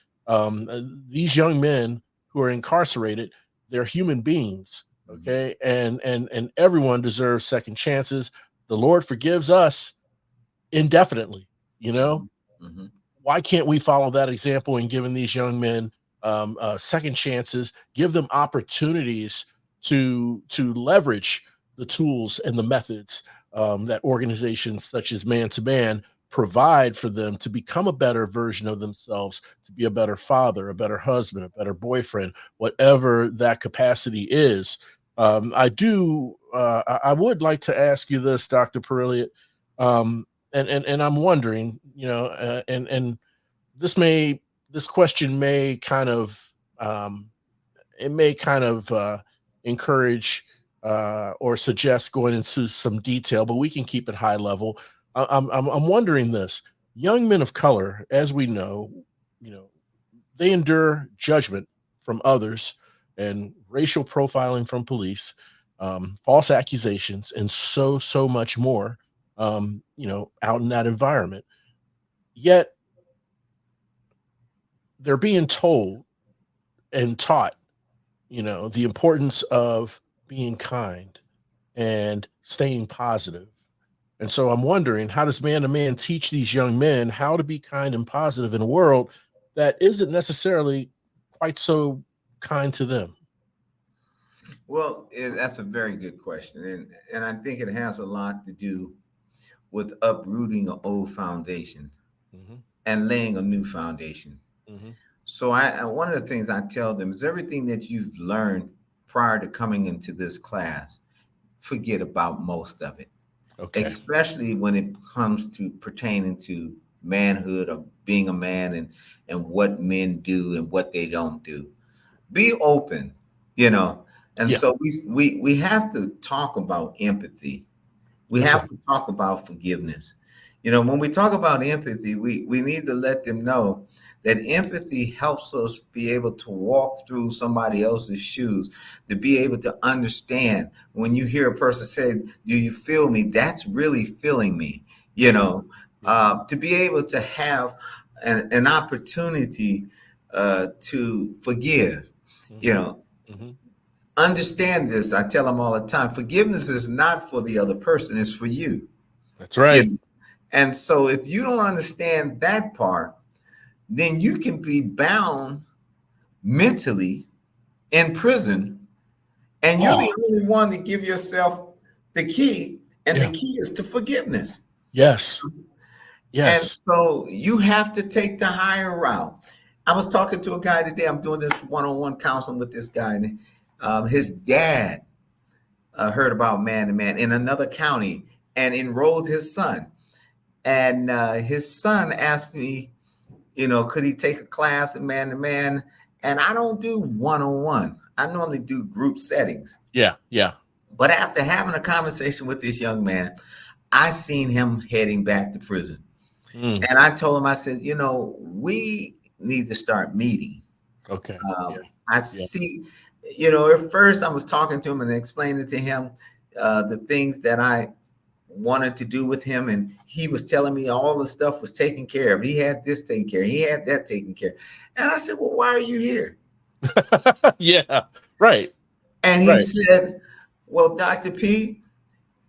These young men who are incarcerated, they're human beings, okay, and everyone deserves second chances. The Lord forgives us indefinitely. Mm-hmm. Mm-hmm. Why can't we follow that example in giving these young men second chances, give them opportunities to leverage the tools and the methods that organizations such as Man2Man provide for them to become a better version of themselves, to be a better father, a better husband, a better boyfriend, whatever that capacity is. I would like to ask you this, Dr. Pirrilliat, and I'm wondering, and this question may kind of it may kind of encourage or suggest going into some detail, but we can keep it high level. I'm wondering this: young men of color, as we know, they endure judgment from others and racial profiling from police, false accusations, and so much more. Out in that environment, yet they're being told and taught, the importance of being kind and staying positive. And so I'm wondering, how does Man2Man teach these young men how to be kind and positive in a world that isn't necessarily quite so kind to them? Well, that's a very good question, and I think it has a lot to do with uprooting an old foundation Mm-hmm. and laying a new foundation. Mm-hmm. So one of the things I tell them is everything that you've learned prior to coming into this class, forget about most of it, Okay. especially when it comes to pertaining to manhood or being a man and what men do and what they don't do. Be open, you know. And Yeah, so we have to talk about empathy. We that's have right. to talk about forgiveness. When we talk about empathy, we need to let them know that empathy helps us be able to walk through somebody else's shoes, to be able to understand when you hear a person say, "Do you feel me?" That's really feeling me, Mm-hmm. to be able to have an opportunity to forgive, you Mm-hmm. know, Mm-hmm. understand this. I tell them all the time, forgiveness is not for the other person, it's for you. That's right. And so if you don't understand that part, then you can be bound mentally in prison, and you're Oh, the only one to give yourself the key, and the yeah. key is to forgiveness. Yes. And Yes. so you have to take the higher route. I was talking to a guy today. I'm doing this one-on-one counseling with this guy, and his dad heard about Man2Man in another county and enrolled his son. And his son asked me, could he take a class in Man2Man? And I don't do one-on-one. I normally do group settings. Yeah. Yeah. But after having a conversation with this young man, I seen him heading back to prison. Mm. And I told him, I said, we need to start meeting. Okay. Yeah. I Yeah. see, at first I was talking to him and explaining to him the things that I wanted to do with him. And he was telling me all the stuff was taken care of. He had this taken care of. He had that taken care of. And I said, well, why are you here? Yeah. Right. And he Right. said, well, Dr. P,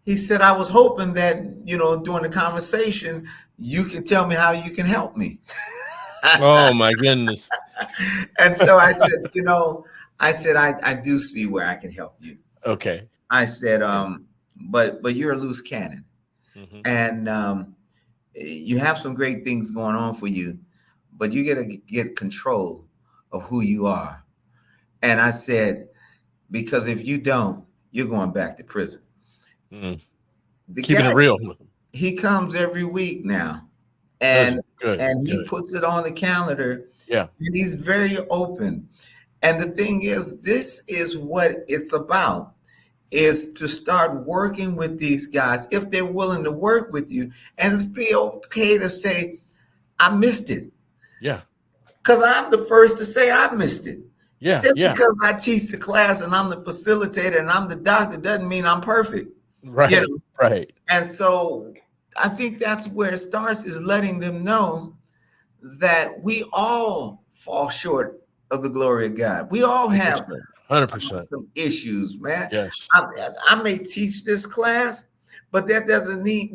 he said, I was hoping that, during the conversation, you can tell me how you can help me. Oh my goodness. And so I said, I do see where I can help you. Okay. I said, Okay. but you're a loose cannon, Hmm. and you have some great things going on for you, but you got to get control of who you are. And I said, because if you don't, you're going back to prison. Mm. The guy, Keeping it real with them. he comes every week now, Does and it? Good. he Good. puts it on the calendar, Yeah. and he's very open. And the thing is, this is what it's about, is to start working with these guys if they're willing to work with you, and it's be okay to say, I missed it. Yeah. Because I'm the first to say I missed it. Yeah. Just Yeah. because I teach the class and I'm the facilitator and I'm the doctor doesn't mean I'm perfect. You Right. know? Right. And so I think that's where it starts, is letting them know that we all fall short of the glory of God. We all have 100%. 100%. some issues, man. Yes. I may teach this class, but that doesn't mean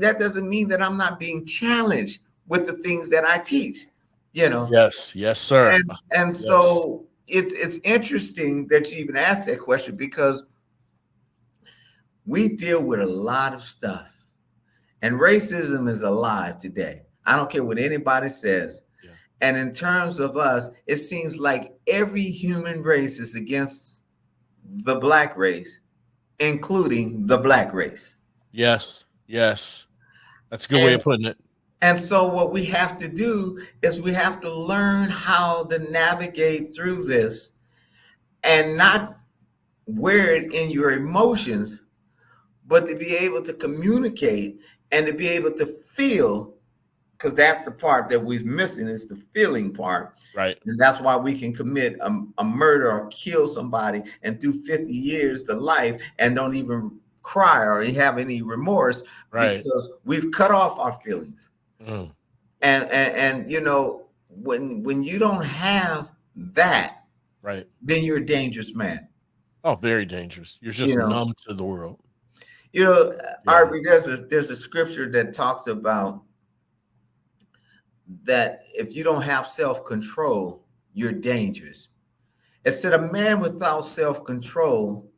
that I'm not being challenged with the things that I teach. You know, Yes. Yes, sir. and Yes. so it's interesting that you even asked that question, because we deal with a lot of stuff, and racism is alive today. I don't care what anybody says. Yeah. And in terms of us, it seems like every human race is against the black race, including the black race. Yes. Yes. That's a good way And of putting it. so what we have to do is we have to learn how to navigate through this and not wear it in your emotions, but to be able to communicate and to be able to feel, because that's the part that we're missing, is the feeling part. Right. And that's why we can commit a murder or kill somebody and do 50 years to life and don't even cry or have any remorse, Right. because we've cut off our feelings. Mm. And you know, when you don't have that, Right. then you're a dangerous man. Oh, very dangerous. You're You just know, numb to the world. Art, Yeah. there's a scripture that talks about that if you don't have self-control, you're dangerous. It said a man without self-control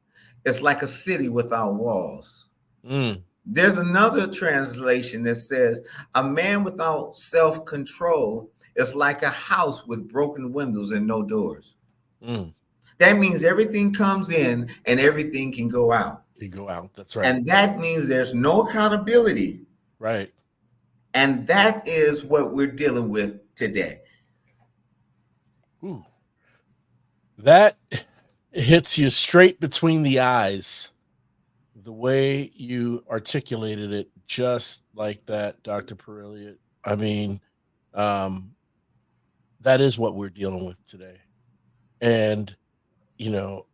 is like a city without walls. Mm. There's another translation that says a man without self-control is like a house with broken windows and no doors. Mm. That means everything comes in and everything can go out. You go out. That's right. And that means there's no accountability. Right. And that is what we're dealing with today. Ooh. That hits you straight between the eyes. The way you articulated it, just like that, Dr. Pirrilliat. I mean, um, that is what we're dealing with today. And, you know,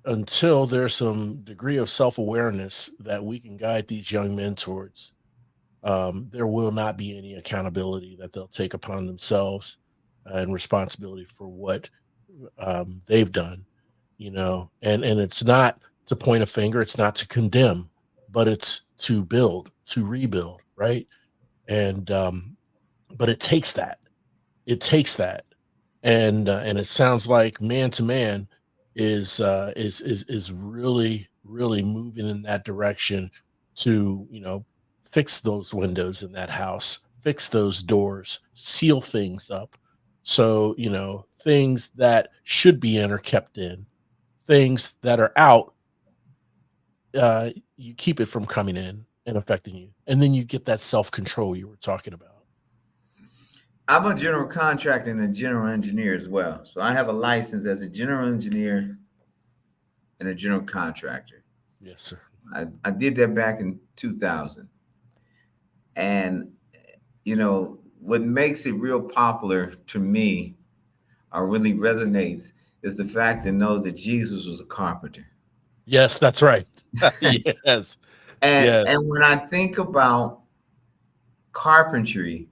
until there's some degree of self-awareness that we can guide these young men towards, there will not be any accountability that they'll take upon themselves and responsibility for what they've done, and it's not to point a finger, it's not to condemn, but it's to build, to rebuild, right? And but it takes that, and it sounds like Man2Man is really moving in that direction to fix those windows in that house, fix those doors, seal things up, so things that should be in are kept in, things that are out, you keep it from coming in and affecting you, and then you get that self-control you were talking about. I'm a general contractor and a general engineer as well. So I have a license as a general engineer and a general contractor. Yes, sir. I did that back in 2000. And, what makes it real popular to me, or really resonates, is the fact to know that Jesus was a carpenter. Yes, that's right. Yes. And Yes. when I think about carpentry,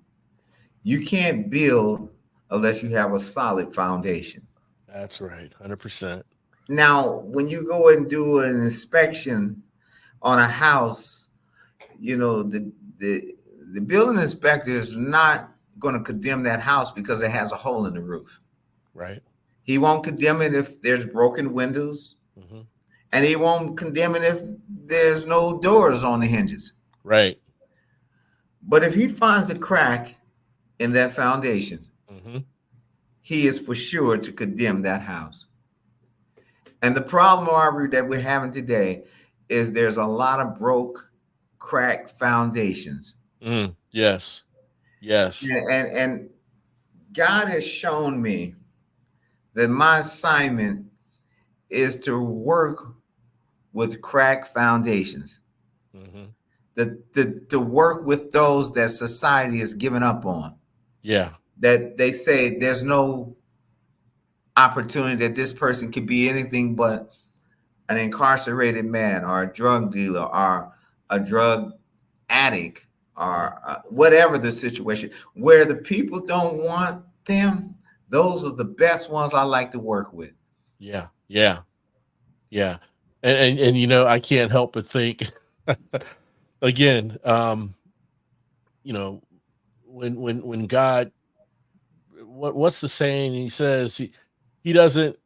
you can't build unless you have a solid foundation. That's right. 100%. Now, when you go and do an inspection on a house, the building inspector is not going to condemn that house because it has a hole in the roof. Right. He won't condemn it if there's broken windows, Hmm. and he won't condemn it if there's no doors on the hinges. Right. But if he finds a crack in that foundation, Mm-hmm. he is for sure to condemn that house. And the problem, Aubrey, that we're having today is there's a lot of broke, cracked foundations. Yes. Yes. And God has shown me that my assignment is to work with cracked foundations, Mm-hmm. to work with those that society has given up on, Yeah. that they say there's no opportunity, that this person could be anything but an incarcerated man or a drug dealer or a drug addict Mm. or whatever the situation, where the people don't want them. Those are the best ones I like to work with. Yeah. Yeah. Yeah. And I can't help but think again, you know, when God, what's the saying? He says he doesn't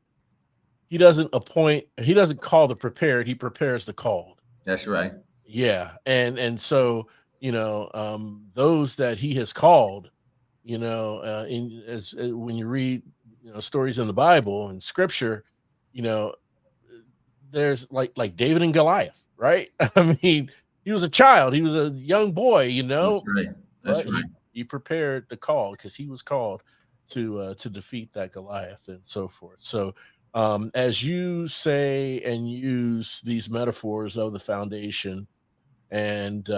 he doesn't call the prepared, he prepares the called. That's right. Yeah. And so, those that he has called, in as when you read, stories in the Bible and scripture, you know, there's like David and Goliath, right? I mean, he was a child, he was a young boy, That's right. That's but right. he prepared the call because he was called to defeat that Goliath and so forth. So as you say and use these metaphors of the foundation and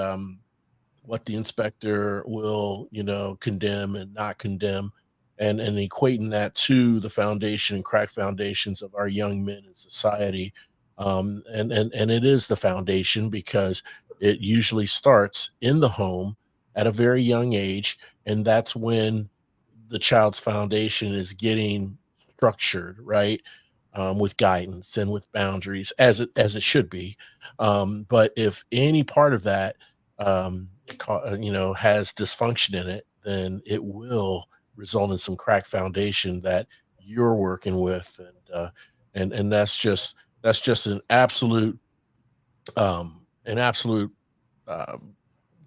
what the inspector will, condemn and not condemn, and equating that to the foundation and crack foundations of our young men in society. And it is the foundation because it usually starts in the home at a very young age, and that's when the child's foundation is getting structured, right? With guidance and with boundaries, as it should be. But if any part of that has dysfunction in it, then it will result in some cracked foundation that you're working with, and that's just an absolute um,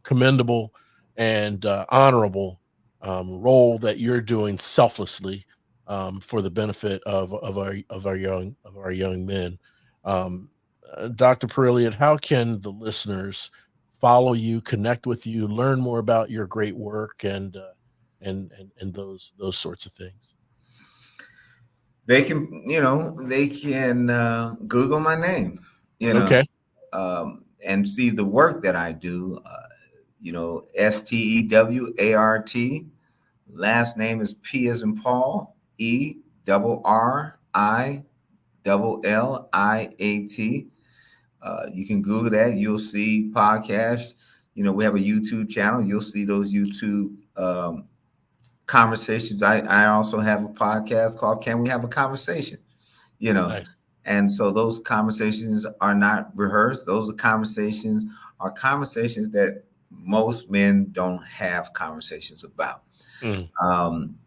commendable and honorable role that you're doing selflessly for the benefit of our young men. Um, Dr. Pirrilliat, how can the listeners follow you, connect with you, learn more about your great work, and those sorts of things? They can Google my name, you know, Okay, and see the work that I do. Stewart. Last name is P as in Paul, Errillaat. You can Google that. You'll see podcasts. We have a YouTube channel. You'll see those YouTube conversations. I also have a podcast called Can We Have a Conversation? You know, nice. and so those conversations are not rehearsed. Those are conversations that most men don't have conversations about. Mm, Um,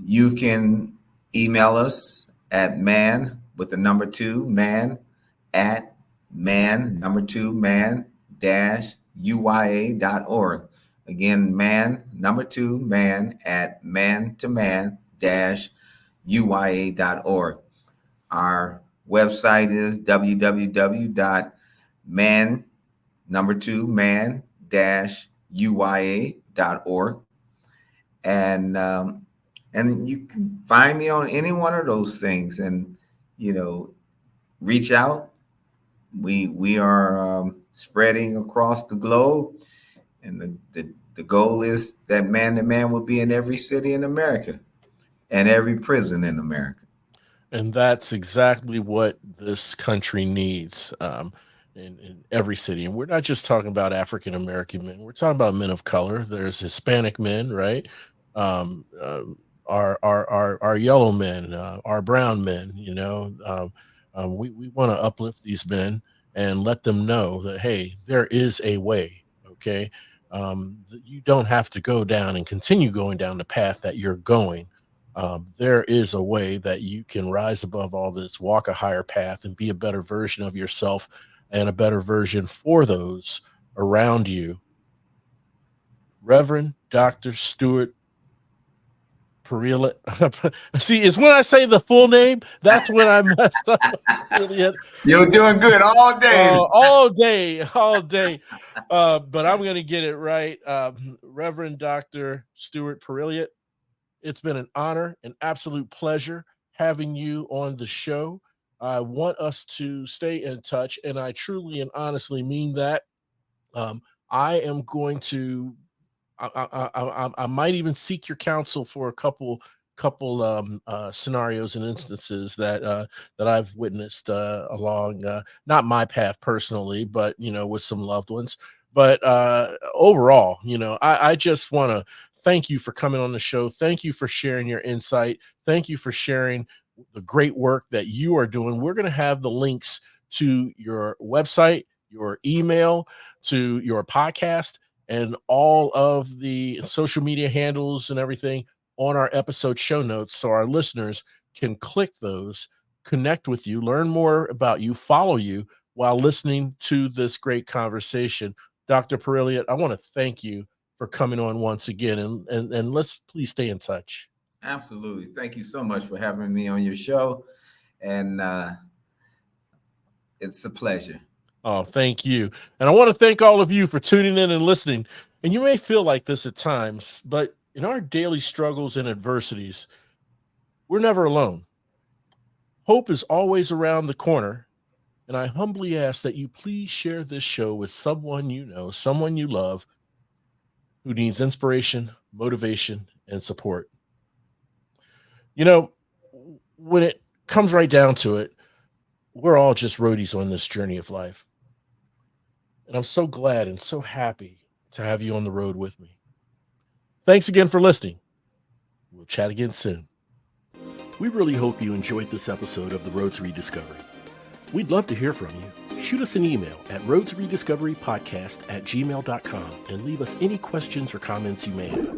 you can email us at man with the number two man at man number two man dash uya.org. Again, man number two man at man to man dash uya.org. Our website is www.man number two man dash uya.org. And you can find me on any one of those things, and you know reach out. We are spreading across the globe, and the goal is that Man2Man will be in every city in America and every prison in America. and that's exactly what this country needs, in every city. And we're not just talking about African American men. We're talking about men of color. There's Hispanic men, right? Our yellow men, our brown men. We want to uplift these men and let them know that hey, there is a way. Okay, that you don't have to go down and continue going down the path that you're going. there is a way that you can rise above all this, walk a higher path, and be a better version of yourself and a better version for those around you. Reverend Dr. Stewart Pirrilliat. See, it's when I say the full name, that's when I messed up. You're doing good all day. All day, all day. But I'm going to get it right. Reverend Dr. Stewart Pirrilliat, it's been an honor, an absolute pleasure having you on the show. I want us to stay in touch, and I truly and honestly mean that. I am going to I might even seek your counsel for a couple scenarios and instances that I've witnessed along not my path personally, but with some loved ones. But overall, I just want to thank you for coming on the show. Thank you for sharing your insight. Thank you for sharing the great work that you are doing. We're going to have the links to your website, your email, to your podcast, and all of the social media handles and everything on our episode show notes, so our listeners can click those, connect with you, learn more about you, follow you while listening to this great conversation. Dr. Pirrilliat, I want to thank you for coming on once again, and let's please stay in touch. Absolutely. Thank you so much for having me on your show, and it's a pleasure. Oh, thank you. And I want to thank all of you for tuning in and listening. And you may feel like this at times, but in our daily struggles and adversities, we're never alone. Hope is always around the corner. And I humbly ask that you please share this show with someone you know, someone you love, who needs inspiration, motivation, and support. When it comes right down to it, we're all just roadies on this journey of life. And I'm so glad and so happy to have you on the road with me. Thanks again for listening. We'll chat again soon. We really hope you enjoyed this episode of The Road to Rediscovery. We'd love to hear from you. Shoot us an email at roadtorediscoverypodcast@gmail.com and leave us any questions or comments you may have.